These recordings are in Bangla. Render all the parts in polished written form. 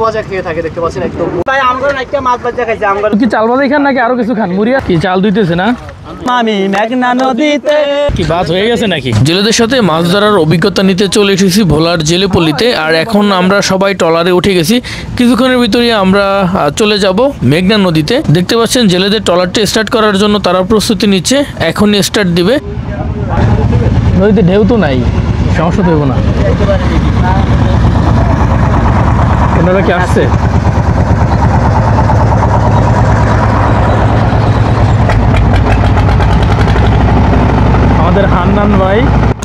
মজা খেয়ে থাকে দেখতে পাচ্ছেন একদম। ভাই আমরা নাকি মাছ ভাজা খাইছি, আমরা কি চাল ভাজাই খান নাকি আরো কিছু খান? মুড়িয়া কি চাল দিতেছে না? আমি মেঘনা নদীতে কি বাত হয়ে গেছে নাকি? জেলেদের সাথে মাছ ধরার অভিজ্ঞতা নিতে চলে এসেছি ভোলার জেলেপল্লিতে। আর এখন আমরা সবাই ট্রলারে উঠে গেছি। কিছুক্ষণের ভিতরে আমরা চলে যাব মেঘনা নদীতে। দেখতে পাচ্ছেন জেলেদের ট্রলারটি স্টার্ট করার জন্য তারা প্রস্তুতি নিচ্ছে, এখনই স্টার্ট দিবে। নদীতে ঢেউ তো নাই, সমস্যা তো হইব না। ওনারা কি আসছে? আমাদের হান্নান ভাই,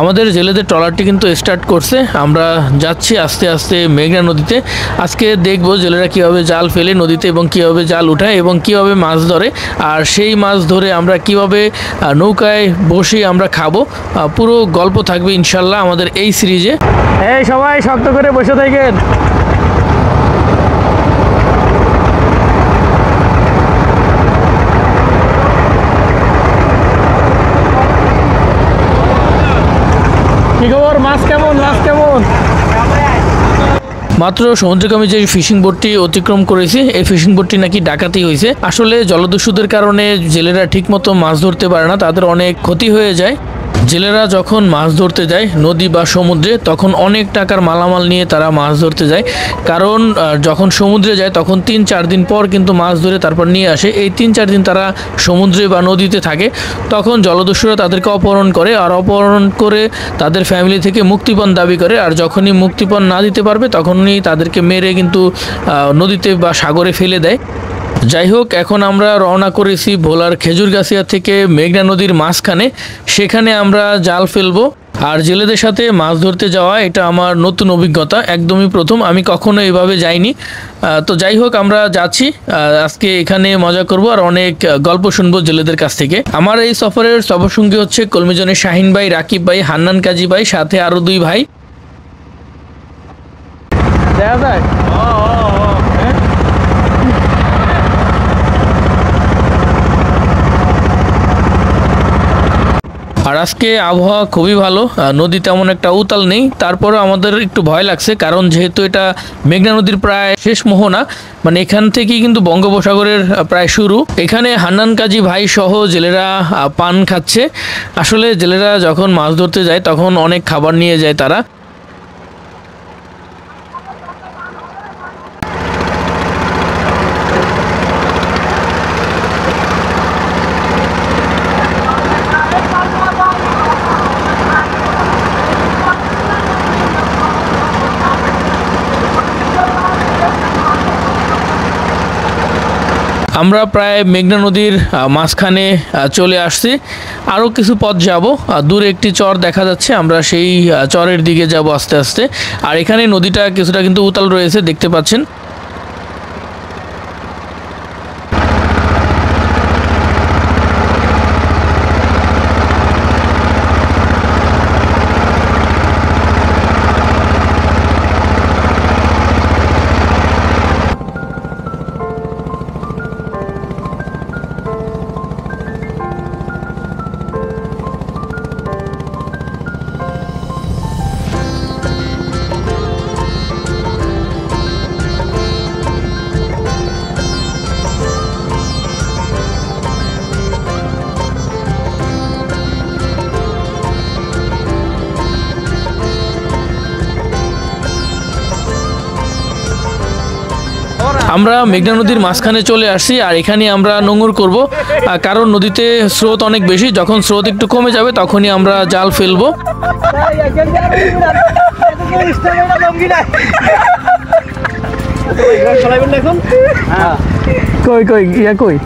আমাদের জেলেদের ট্রলারটি কিন্তু স্টার্ট করছে। আমরা যাচ্ছি আস্তে আস্তে মেঘনা নদীতে। আজকে দেখবো জেলেরা কীভাবে জাল ফেলে নদীতে এবং কীভাবে জাল উঠায় এবং কীভাবে মাছ ধরে, আর সেই মাছ ধরে আমরা কীভাবে নৌকায় বসে আমরা খাবো। পুরো গল্প থাকবে ইনশাল্লাহ আমাদের এই সিরিজে। এই সবাই শক্ত করে বসে থাকেন। কি খবর? মাছ কেমন? মাছ কেমন? মাত্র সমুদ্রগামী যে ফিশিং বোটটি অতিক্রম করেছি, এই ফিশিং বোটটি নাকি ডাকাতি হয়েছে। আসলে জলদস্যুদের কারণে জেলেরা ঠিকমতো মাছ ধরতে পারে না, তাদের অনেক ক্ষতি হয়ে যায়। জেলেরা যখন মাছ ধরতে যায় নদী বা সমুদ্রে, তখন অনেক টাকার মালামাল নিয়ে তারা মাছ ধরতে যায়। কারণ যখন সমুদ্রে যায় তখন 3-4 দিন পর কিন্তু মাছ ধরে তারপর নিয়ে আসে। এই 3-4 দিন তারা সমুদ্রে বা নদীতে থাকে। তখন জলদস্যুরা তাদেরকে অপহরণ করে, আর অপহরণ করে তাদের ফ্যামিলি থেকে মুক্তিপণ দাবি করে। আর যখনই মুক্তিপণ না দিতে পারবে তখনই তাদেরকে মেরে কিন্তু নদীতে বা সাগরে ফেলে দেয়। যাই হোক, এখন আমরা রওনা করেছি ভোলার খেজুরগাছিয়া থেকে মেঘনা নদীর মাঝখানে। সেখানে আমরা জাল ফেলবো। আর জেলেদের সাথে মাছ ধরতে যাওয়া এটা আমার নতুন অভিজ্ঞতা, একদমই প্রথম। আমি কখনো এভাবে যাইনি। তো যাই হোক, আমরা যাচ্ছি আজকে এখানে মজা করব আর অনেক গল্প শুনবো জেলেদের কাছ থেকে। আমার এই সফরের সফরসঙ্গী হচ্ছে কলমিজনের শাহিন ভাই, রাকিব ভাই, হান্নান কাজী ভাই, সাথে আরো 2 ভাই। দেখা যায় আর আজকে আবহাওয়া খুবই ভালো, নদী তেমন একটা উতাল নেই। তারপরে আমাদের একটু ভয় লাগছে, কারণ যেহেতু এটা মেঘনা নদীর প্রায় শেষ মোহনা, মানে এখান থেকেই কিন্তু বঙ্গোপসাগরের প্রায় শুরু। এখানে হান্নান কাজী ভাই সহ জেলেরা পান খাচ্ছে। আসলে জেলেরা যখন মাছ ধরতে যায় তখন অনেক খাবার নিয়ে যায় তারা। আমরা প্রায় মেঘনা নদীর মাঝখানে চলে আসছি। আরও কিছু পথ যাব, দূরে একটি চর দেখা যাচ্ছে, আমরা সেই চরের দিকে যাব আস্তে আস্তে। আর এখানে নদীটা কিছুটা কিন্তু উতাল রয়েছে, দেখতে পাচ্ছেন। আমরা মেঘনা নদীর মাঝখানে চলে আসছি, আর এখানে আমরা নোঙর করব, কারণ নদীতে স্রোত অনেক বেশি। যখন স্রোত একটু কমে যাবে তখনই আমরা জাল ফেলবো। কই কই ইয়া কই,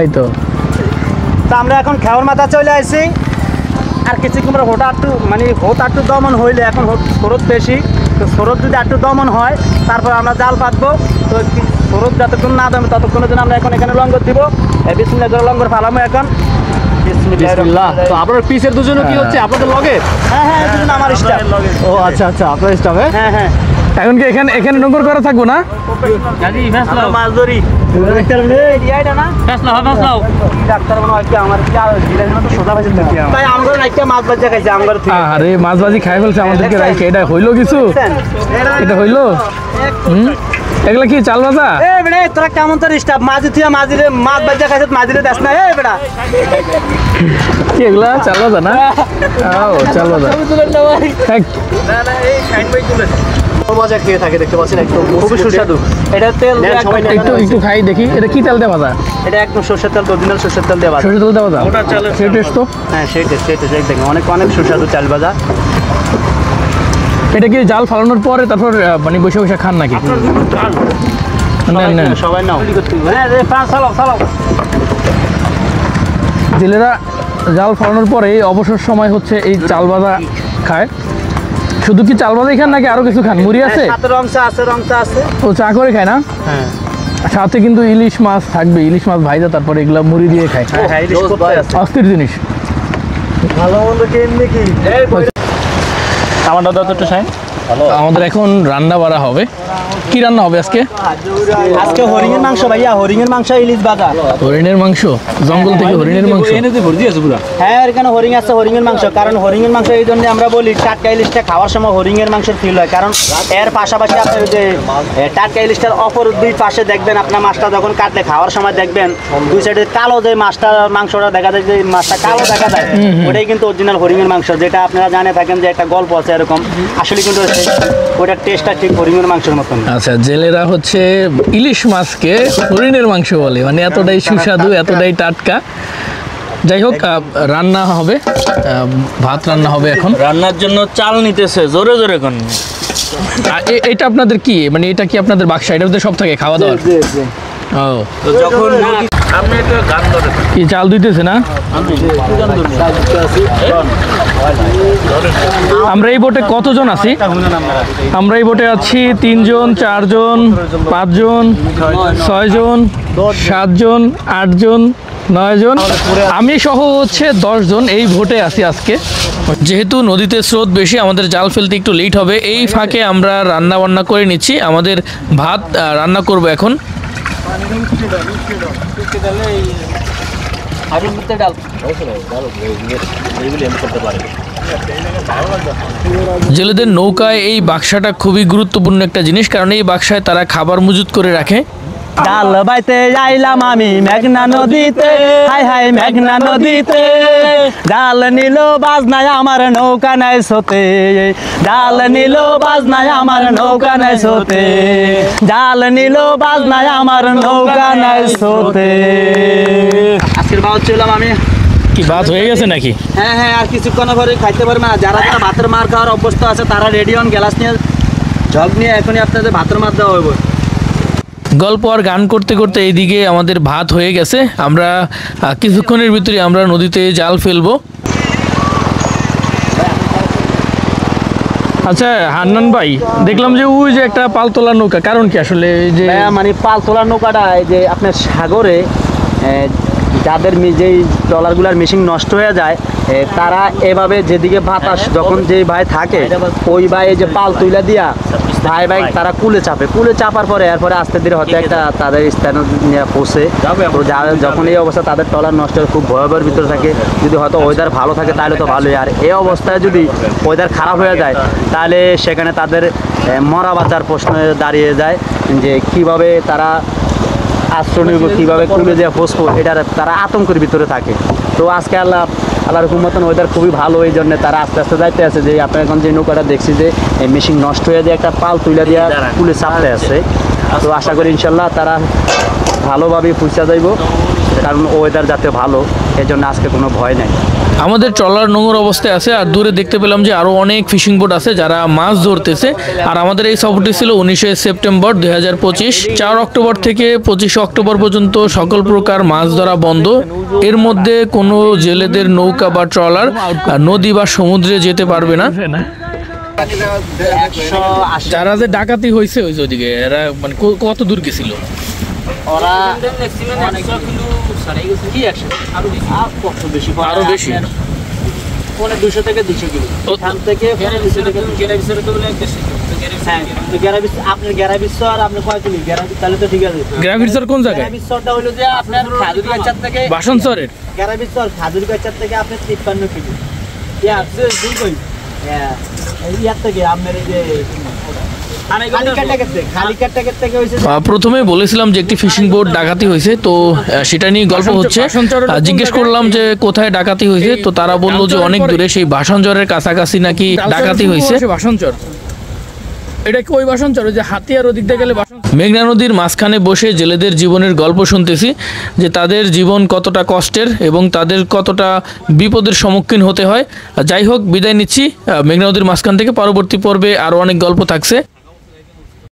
এই তো আমরা এখন খেওয়ার মাথা চলে আসছি। আর কিছুক্ষণ পরে হোটা একটু মানে হোট একটু দমন হইলে, এখন স্রোত বেশি, তো স্রোত যদি একটু দমন হয় তারপর আমরা জাল পাতবো। তো স্রোত যতক্ষণ না দমে ততক্ষণের জন্য আমরা এখন এখানে লঙ্গর দিব। বিসমিল্লাহ করে লঙ্গর ফালামো এখন। বিসমিল্লাহ। তো আপনার পিসের দুজনে কি হচ্ছে আপনাদের লগে? হ্যাঁ হ্যাঁ, দুজন আমার স্টাফ। ও আচ্ছা আচ্ছা, আপনার স্টাফ? হ্যাঁ হ্যাঁ। এখন কি এখানে নোংর করা থাকবো না? আমরা মাছ ধরি তাই আমরা একটা মাছ বাচ্চা খাইছে আমরা আরে মাছ ভাজি খাই ফেলছে আমাদেরকে রাইখে, এটা হইলো কিছু? এটা হইলো? এগুলা কি চাল ভাজা? তোরা কেমন তোর স্টাফ মাঝি তুই মাছ বাচ্চা খাইছে মাঝিরে দেখ না বেড়া কি এগুলা চাল ভাজা না? ও চাল ভাজা। মজা খেয়ে থাকে দেখতে পাচ্ছেন, একদম খুবই সুস্বাদু। এটা তেল একটু খাই দেখি, এটা কি তেল দিয়ে ভাজা? এটা একদম সরষের তেল, অরিজিনাল সরষের তেল দিয়ে ভাজা। সরষের তেল দিয়ে ভাজা? সেই টেস্ট তো? হ্যাঁ সেই টেস্ট দেখেন, অনেক সুস্বাদু চাল ভাজা। এটা কি জাল ফালানোর পরে তারপর মানে বসে বসে খান নাকি? সবাই নাও। জেলেরা জাল ফালানোর পরে অবসর সময় হচ্ছে এই চাল ভাজা খায়। শুধু কি চাল ভাজাই খান নাকি আরো কিছু খান? মুড়ি আছে? রংচা আছে। ও চা করে খায় না? হ্যাঁ। সাথে কিন্তু ইলিশ মাছ থাকবে, ইলিশ মাছ ভাইজা তারপরে এগুলা মুড়ি দিয়ে খায়। হ্যাঁ ইলিশ কোথায় আছে? অস্থির জিনিস। ভালো মন্দ কেমনি কি? আমার দাদা তো একটু সাইন। আমাদের এখন রান্না বাড়া হবে। কি রান্না হবে আজকে? আজকে হরিণের মাংস ভাইয়া, হরিণের মাংস ইলিশ ভাজা। হরিণের মাংস? জঙ্গল থেকে হরিণের মাংস? হ্যাঁ এখানে হরিণ আছে, হরিণের মাংস। কারণ হরিণের মাংস এই জন্য আমরা বলি টাটকা ইলিশটা খাওয়ার সময় হরিণের মাংসের ফিল হয়। কারণ এর পাশাপাশি আপনার যে টাটকা ইলিশটার অপর দুই পাশে দেখবেন, আপনার মাছটা যখন কাটলে খাওয়ার সময় দেখবেন দুই সাইডে কালো যে মাছটা মাংসটা দেখা যায়, যে মাছটা কালো দেখা যায়, ওটাই কিন্তু অরিজিনাল হরিণের মাংস। যেটা আপনারা জানে থাকেন যে একটা গল্প আছে এরকম, আসলে কিন্তু ওটার টেস্টটা ঠিক হরিণের মাংসের মতন। আচ্ছা, জেলেরা হচ্ছে ইলিশ মাছকে হরিণের মাংস বলে, মানে এতটাই সুস্বাদু, এতটাই টাটকা। যাই হোক, রান্না হবে, ভাত রান্না হবে এখন। রান্নার জন্য চাল নিতেছে জোরে জোরে কোন। এটা আপনাদের কি, মানে এটা কি আপনাদের বাক্সা? এটার মধ্যে সব থাকে খাওয়া দাওয়ার? ও, তো যখন আপনি একটু গান ধরে কি চাল দিতেছে না? আমরা এই বোটে কতজন আছি? আমরা এই বোটে আছি 3 জন, 4 জন, 5 জন, 6 জন, 7 জন, 8 জন, 9 জন, আমি সহ হচ্ছে 10 জন এই ভোটে আছি আজকে। যেহেতু নদীতে স্রোত বেশি, আমাদের জাল ফেলতে একটু লেট হবে। এই ফাঁকে আমরা রান্না বান্না করে নিচ্ছি। আমাদের ভাত রান্না করব এখন। জেলেদের নৌকায় এই বাক্সাটা খুবই গুরুত্বপূর্ণ একটা জিনিস, কারণ এই বাক্সায় তারা খাবার মজুত করে রাখে। জাল বাইতে যাইলাম আমি মেঘনা নদীতে, হাই হাই মেঘনা নদীতে, জাল নিল বাজনায় আমার নৌকা নাই সোতে, জাল নিল বাজনায় আমার নৌকা নাই সোতে, জাল নিল বাজনায় আমার নৌকা নাই সোতে। আজকের ভাত ছিলাম আমি। কি ভাত হয়ে গেছে নাকি? হ্যাঁ হ্যাঁ, আর কিছুক্ষণ পরে খাইতে পারবে না। যারা যারা ভাতের মার খাওয়ার অবস্থা আছে তারা রেডি হন, গ্লাস নিয়ে ঝগ নিয়ে এখনই আপনাদের ভাতের মার দেওয়া হইব। গল্প আর গান করতে করতে এইদিকে আমাদের ভাত হয়ে গেছে। আমরা কিছুক্ষণের ভিতরে আমরা নদীতে জাল ফেলবো। আচ্ছা হান্নান ভাই, দেখলাম যে ওই যে একটা পালতোলা নৌকা, কারণ কি আসলে? যে মানে পালতোলা নৌকাটা এই যে আপনার সাগরে যাদের যেই ট্রলারগুলার মেশিন নষ্ট হয়ে যায়, তারা এভাবে যেদিকে বাতাস যখন যেই ভাই থাকে ওই ভাই এই যে পাল তুইলা দিয়া ভাই তারা কুলে চাপার পরে এরপরে আস্তে ধীরে হয়তো একটা তাদের স্থানে নিয়ে পৌঁছে। তো যখন এই অবস্থা তাদের ট্রলার নষ্ট খুব ভয়াবহের ভিতরে থাকে। যদি হয়তো ওয়েদার ভালো থাকে তাহলে তো ভালোই, আর এই অবস্থায় যদি ওয়েদার খারাপ হয়ে যায় তাহলে সেখানে তাদের মরা বাঁচার প্রশ্ন দাঁড়িয়ে যায় যে কিভাবে তারা আশ্রয় নিব, কীভাবে কুলে যে বসবো, এটার তারা আতঙ্কের ভিতরে থাকে। তো আজকে আল্লাহর হুকুমতন ওয়েদার খুবই ভালো, এই জন্য তারা আস্তে আস্তে যাইতে আছে। যে আপনার এখন যে নৌকাটা দেখছি যে মেশিন নষ্ট হয়ে যায়, একটা পাল তুলে দিয়ে কুলে চাপতে আছে। তো আশা করি ইনশাল্লাহ তারা ভালোভাবে পৌঁছা যাইব, কারণ ওয়েদার যাতে ভালো, এই জন্য আজকে কোনো ভয় নাই। আমাদের ট্রলার নোংর অবস্থায় আছে, আর দূরে দেখতে পেলাম যে আরো অনেক ফিশিং বোট আছে যারা মাছ ধরতেছে। আর আমাদের এই সফরটি ছিল 19 সেপ্টেম্বর 2025। 4 অক্টোবর থেকে 25 অক্টোবর পর্যন্ত সকল প্রকার মাছ ধরা বন্ধ। এর মধ্যে কোনো জেলেদের নৌকা বা ট্রলার নদী বা সমুদ্রে যেতে পারবে না। যারা যে ডাকাতি হয়েছে ওইদিকে, এরা মানে কত দূর গেছিল? ওরা আরো বেশি। পৌনে 200 থেকে 200 কিলো এখান থেকে পৌনে 200 থেকে গ্যারাবিসর তো বলে বেশি হ্যাঁ তো গ্যারাবিস আপনার গ্যারাবিসর আপনি কয় কিলো গ্যারাবিস তাহলে তো ঠিক আছে গ্রাভিসর কোন জায়গায়? গ্যারাবিসরটা হলো যে আপনার খাজুরি গাছার থেকে বাসনচরের গ্যারাবিসর খাজুরি গাছার থেকে আপনি 53 কিলো ইয়া দুই কই হ্যাঁ ইয়ার থেকে আপনার এই যে প্রথমে বলেছিলাম যে একটি ফিশিং বোট ডাকাতি হয়েছে, তো সেটা নিয়ে গল্প হচ্ছে। জিজ্ঞেস করলাম যে কোথায় ডাকাতি হয়েছে, তো তারা বললো যে অনেক দূরে, সেই বাসনচরের কাছাকাছি নাকি ডাকাতি হয়েছে। বাসনচর এটা কি ওই বাসনচর যে হাতিয়ার ওদিক দিয়ে গেলে মেঘনা নদীর মাঝখানে বসে জেলেদের জীবনের গল্প শুনতেছি, যে তাদের জীবন কতটা কষ্টের এবং তাদের কতটা বিপদের সম্মুখীন হতে হয়। যাই হোক, বিদায় নিচ্ছি মেঘনা নদীর মাঝখান থেকে। পরবর্তী পর্বে আরও অনেক গল্প থাকছে।